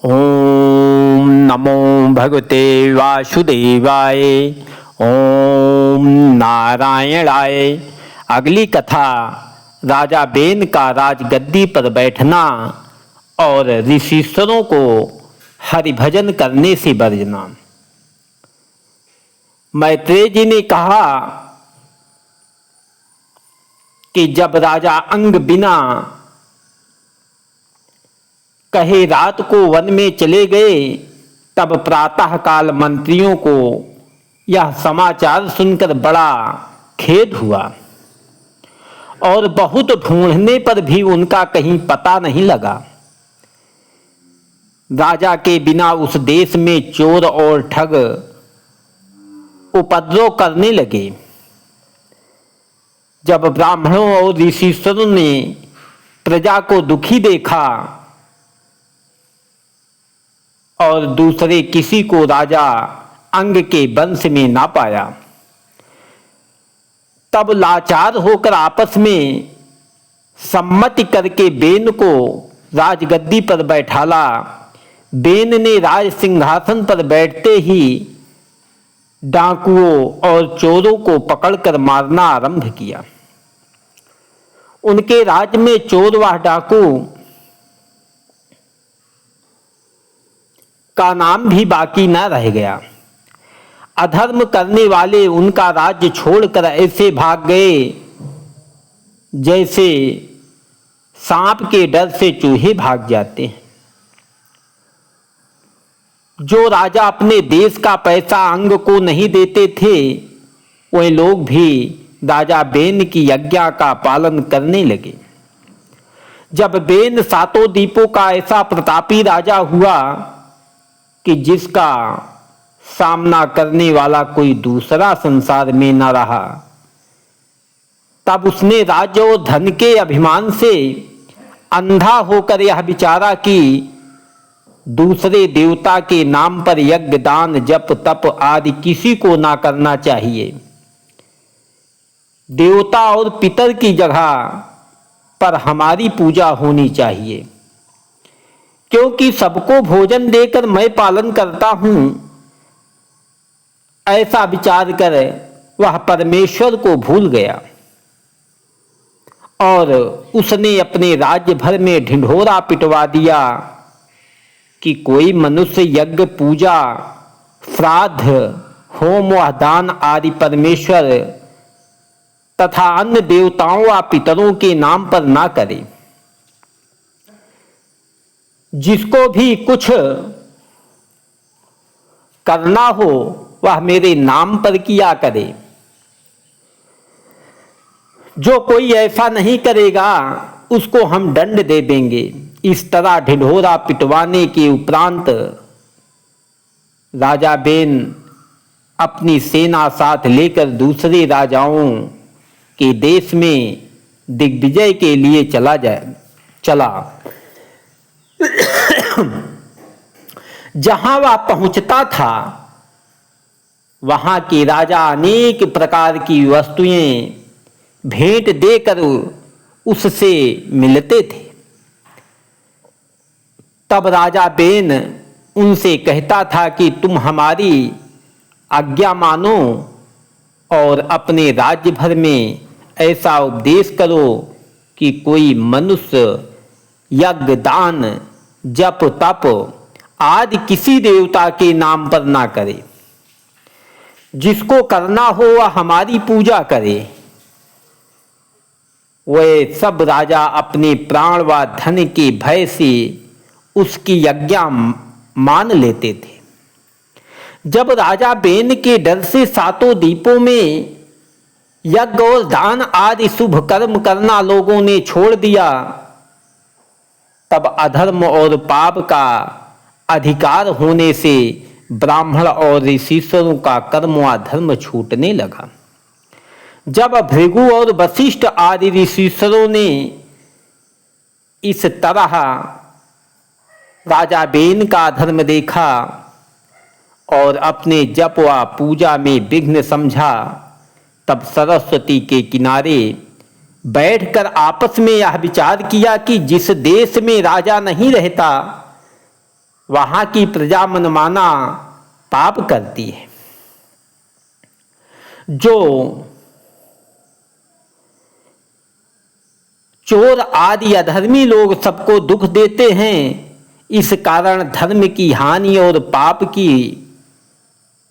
ओम नमो भगवते वासुदेवाय। ओम नारायणाय। अगली कथा राजा बेन का राजगद्दी पर बैठना और ऋषिश्वरों को हरिभजन करने से वर्जना। मैत्रेय जी ने कहा कि जब राजा अंग बिना कहे रात को वन में चले गए, तब प्रातःकाल मंत्रियों को यह समाचार सुनकर बड़ा खेद हुआ और बहुत ढूंढने पर भी उनका कहीं पता नहीं लगा। राजा के बिना उस देश में चोर और ठग उपद्रव करने लगे। जब ब्राह्मणों और ऋषिश्वरों ने प्रजा को दुखी देखा और दूसरे किसी को राजा अंग के वंश में ना पाया, तब लाचार होकर आपस में सम्मति करके बेन को राजगद्दी पर बैठाला। बेन ने राज सिंहासन पर बैठते ही डाकुओं और चोरों को पकड़कर मारना आरंभ किया। उनके राज्य में चोर व डाकू का नाम भी बाकी न रह गया। अधर्म करने वाले उनका राज्य छोड़कर ऐसे भाग गए जैसे सांप के डर से चूहे भाग जाते हैं। जो राजा अपने देश का पैसा अंग को नहीं देते थे, वे लोग भी राजा बेन की आज्ञा का पालन करने लगे। जब बेन सातों द्वीपों का ऐसा प्रतापी राजा हुआ कि जिसका सामना करने वाला कोई दूसरा संसार में न रहा, तब उसने राज्य और धन के अभिमान से अंधा होकर यह विचारा कि दूसरे देवता के नाम पर यज्ञ दान जप तप आदि किसी को ना करना चाहिए। देवता और पितर की जगह पर हमारी पूजा होनी चाहिए, क्योंकि सबको भोजन देकर मैं पालन करता हूं। ऐसा विचार कर वह परमेश्वर को भूल गया और उसने अपने राज्य भर में ढिंढोरा पिटवा दिया कि कोई मनुष्य यज्ञ पूजा श्राद्ध होम व दान आदि परमेश्वर तथा अन्य देवताओं व पितरों के नाम पर ना करे। जिसको भी कुछ करना हो वह मेरे नाम पर किया करे। जो कोई ऐसा नहीं करेगा उसको हम दंड दे देंगे। इस तरह ढिढोरा पिटवाने के उपरांत राजा बेन अपनी सेना साथ लेकर दूसरे राजाओं के देश में दिग्विजय के लिए चला। जहां वह पहुंचता था वहां के राजा अनेक प्रकार की वस्तुएं भेंट देकर उससे मिलते थे। तब राजा बेन उनसे कहता था कि तुम हमारी आज्ञा मानो और अपने राज्य भर में ऐसा उपदेश करो कि कोई मनुष्य यज्ञ दान जप तप आदि किसी देवता के नाम पर ना करे। जिसको करना हो वह हमारी पूजा करे। वे सब राजा अपने प्राण व धन के भय से उसकी आज्ञा मान लेते थे। जब राजा बेन के डर से सातों द्वीपों में यज्ञ और दान आदि शुभ कर्म करना लोगों ने छोड़ दिया, तब अधर्म और पाप का अधिकार होने से ब्राह्मण और ऋषिश्वरों का कर्म व धर्म छूटने लगा। जब भृगु और वशिष्ठ आदि ऋषिश्वरों ने इस तरह राजा बेन का धर्म देखा और अपने जप व पूजा में विघ्न समझा, तब सरस्वती के किनारे बैठकर आपस में यह विचार किया कि जिस देश में राजा नहीं रहता वहां की प्रजा मनमाना पाप करती है। जो चोर आदि अधर्मी लोग सबको दुख देते हैं, इस कारण धर्म की हानि और पाप की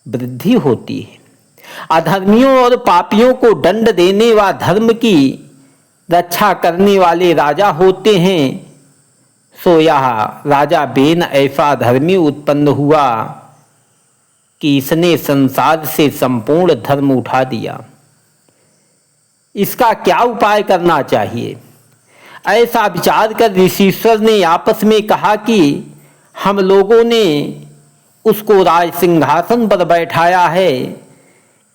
वृद्धि होती है। अधर्मियों और पापियों को दंड देने व धर्म की रक्षा करने वाले राजा होते हैं। सो यह राजा बेन ऐसा धर्मी उत्पन्न हुआ कि इसने संसार से संपूर्ण धर्म उठा दिया। इसका क्या उपाय करना चाहिए? ऐसा विचार कर ऋषिश्वर ने आपस में कहा कि हम लोगों ने उसको राज सिंहासन पर बैठाया है,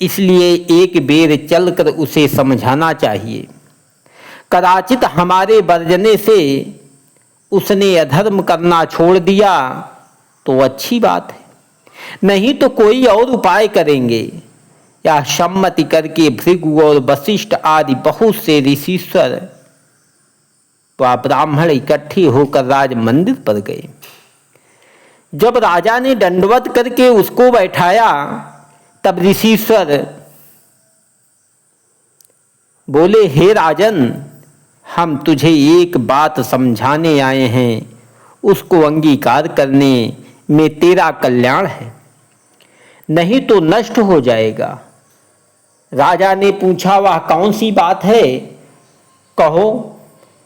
इसलिए एक बेर चलकर उसे समझाना चाहिए। कदाचित हमारे वर्जने से उसने अधर्म करना छोड़ दिया तो अच्छी बात है, नहीं तो कोई और उपाय करेंगे। या सम्मति करके भृगु और वशिष्ठ आदि बहुत से ऋषिश्वर व ब्राह्मण इकट्ठे होकर राज मंदिर पर गए। जब राजा ने दंडवत करके उसको बैठाया, तब ऋषिश्वर बोले, हे राजन, हम तुझे एक बात समझाने आए हैं, उसको अंगीकार करने में तेरा कल्याण है, नहीं तो नष्ट हो जाएगा। राजा ने पूछा, वह कौन सी बात है, कहो।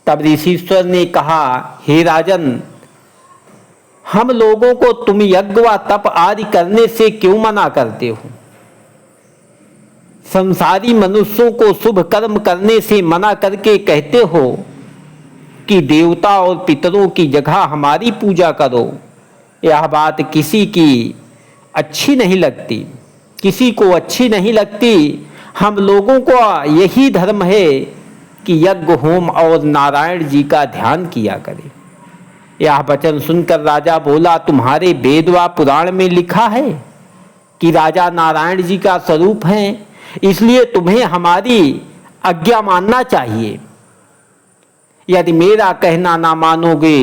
तब ऋषिश्वर ने कहा, हे राजन, हम लोगों को तुम यज्ञ व तप आदि करने से क्यों मना करते हो? संसारी मनुष्यों को शुभ कर्म करने से मना करके कहते हो कि देवता और पितरों की जगह हमारी पूजा करो। यह बात किसी की अच्छी नहीं लगती, किसी को अच्छी नहीं लगती। हम लोगों को यही धर्म है कि यज्ञ होम और नारायण जी का ध्यान किया करें। यह वचन सुनकर राजा बोला, तुम्हारे वेद व पुराण में लिखा है कि राजा नारायण जी का स्वरूप हैं, इसलिए तुम्हें हमारी आज्ञा मानना चाहिए। यदि मेरा कहना ना मानोगे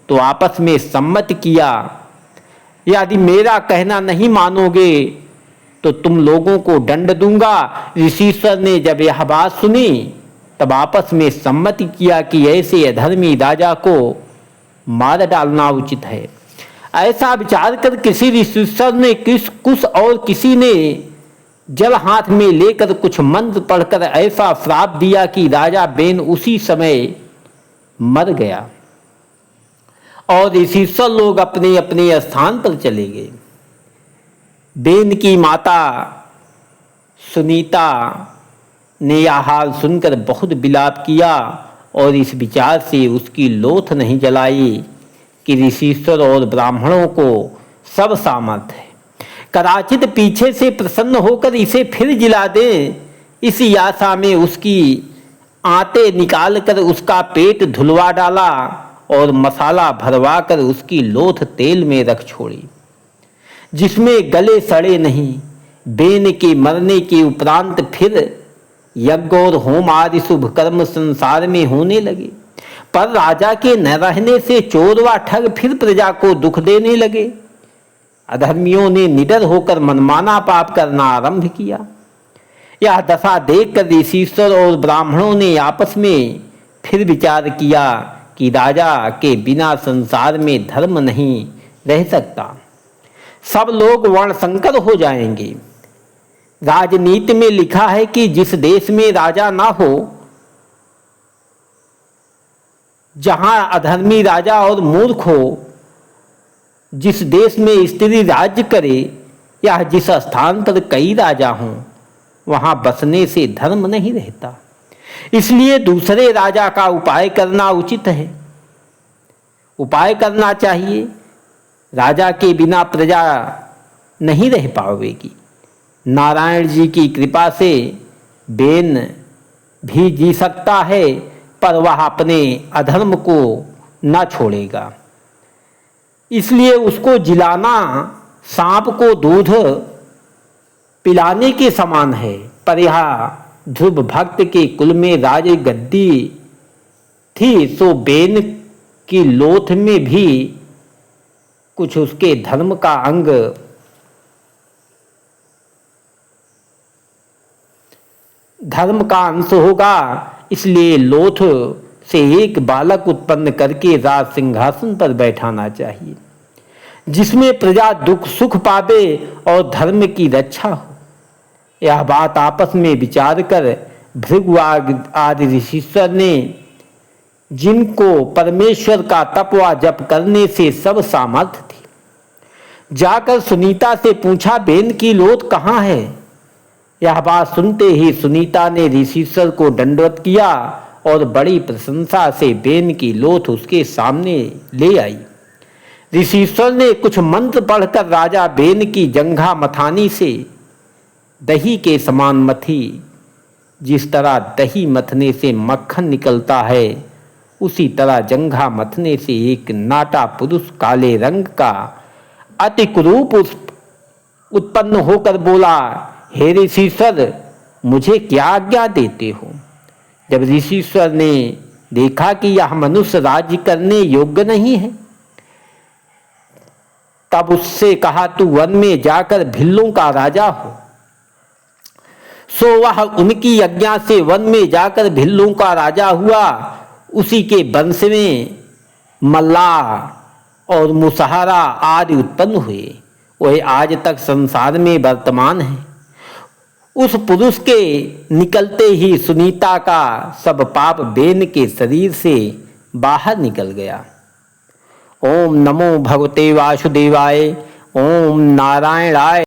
तो आपस में सम्मत किया, यदि मेरा कहना नहीं मानोगे तो तुम लोगों को दंड दूंगा। ऋषिश्वर ने जब यह बात सुनी तब आपस में सम्मति किया कि ऐसे अधर्मी राजा को मार डालना उचित है। ऐसा विचार कर किसी ऋषिश्वर ने कुछ और किसी ने जल हाथ में लेकर कुछ मंत्र पढ़कर ऐसा श्राप दिया कि राजा बेन उसी समय मर गया और ऋषिश्वर लोग अपने अपने स्थान पर चले गए। बेन की माता सुनीता ने यह हाल सुनकर बहुत विलाप किया और इस विचार से उसकी लोथ नहीं जलाई कि ऋषिश्वर और ब्राह्मणों को सब सामर्थ है, कदाचित पीछे से प्रसन्न होकर इसे फिर जिला दें। इसी आशा में उसकी आंतें निकालकर उसका पेट धुलवा डाला और मसाला भरवा कर उसकी लोथ तेल में रख छोड़ी, जिसमें गले सड़े नहीं। बेन के मरने के उपरांत फिर यज्ञ और होम आदि शुभ कर्म संसार में होने लगे, पर राजा के न रहने से चोर व ठग फिर प्रजा को दुख देने लगे। अधर्मियों ने निडर होकर मनमाना पाप करना आरंभ किया। यह दशा देखकर ऋषिश्वर और ब्राह्मणों ने आपस में फिर विचार किया कि राजा के बिना संसार में धर्म नहीं रह सकता, सब लोग वर्णशंकर हो जाएंगे। राजनीति में लिखा है कि जिस देश में राजा ना हो, जहां अधर्मी राजा और मूर्ख हो, जिस देश में स्त्री राज्य करे या जिस स्थान पर कई राजा हों, वहां बसने से धर्म नहीं रहता। इसलिए दूसरे राजा का उपाय करना उचित है, उपाय करना चाहिए। राजा के बिना प्रजा नहीं रह पाएगी। नारायण जी की कृपा से बेन भी जी सकता है, पर वह अपने अधर्म को न छोड़ेगा। इसलिए उसको जिलाना सांप को दूध पिलाने के समान है। पर यह ध्रुव भक्त के कुल में राज गद्दी थी, सो बेन की लोथ में भी कुछ उसके धर्म का अंग धर्म का अंश होगा। इसलिए लोथ से एक बालक उत्पन्न करके राज सिंहासन पर बैठाना चाहिए, जिसमें प्रजा दुख सुख पावे और धर्म की रक्षा हो। यह बात आपस में विचार कर भृगु आदि ऋषिश्वर ने, जिनको परमेश्वर का तप व जप करने से सब सामर्थ्य थी, जाकर सुनीता से पूछा, बेन की लोथ कहाँ है? यह बात सुनते ही सुनीता ने ऋषिश्वर को दंडवत किया और बड़ी प्रशंसा से बेन की लोथ उसके सामने ले आई। ऋषिश्वर ने कुछ मंत्र पढ़कर राजा बेन की जंघा मथानी से दही के समान मथी। जिस तरह दही मथने से मक्खन निकलता है, उसी तरह जंघा मथने से एक नाटा पुरुष काले रंग का अति कुरूप उत्पन्न होकर बोला, हे ऋषिश्वर, मुझे क्या आज्ञा देते हो? जब ऋषिश्वर ने देखा कि यह मनुष्य राज्य करने योग्य नहीं है, तब उससे कहा, तू वन में जाकर भिल्लों का राजा हो। सो वह उनकी आज्ञा से वन में जाकर भिल्लों का राजा हुआ। उसी के वंश में मल्लाह और मुसहरा आदि उत्पन्न हुए। वह आज तक संसार में वर्तमान है। उस पुरुष के निकलते ही सुनीता का सब पाप बेन के शरीर से बाहर निकल गया। ओम नमो भगवते वासुदेवाय। ओम नारायणाय।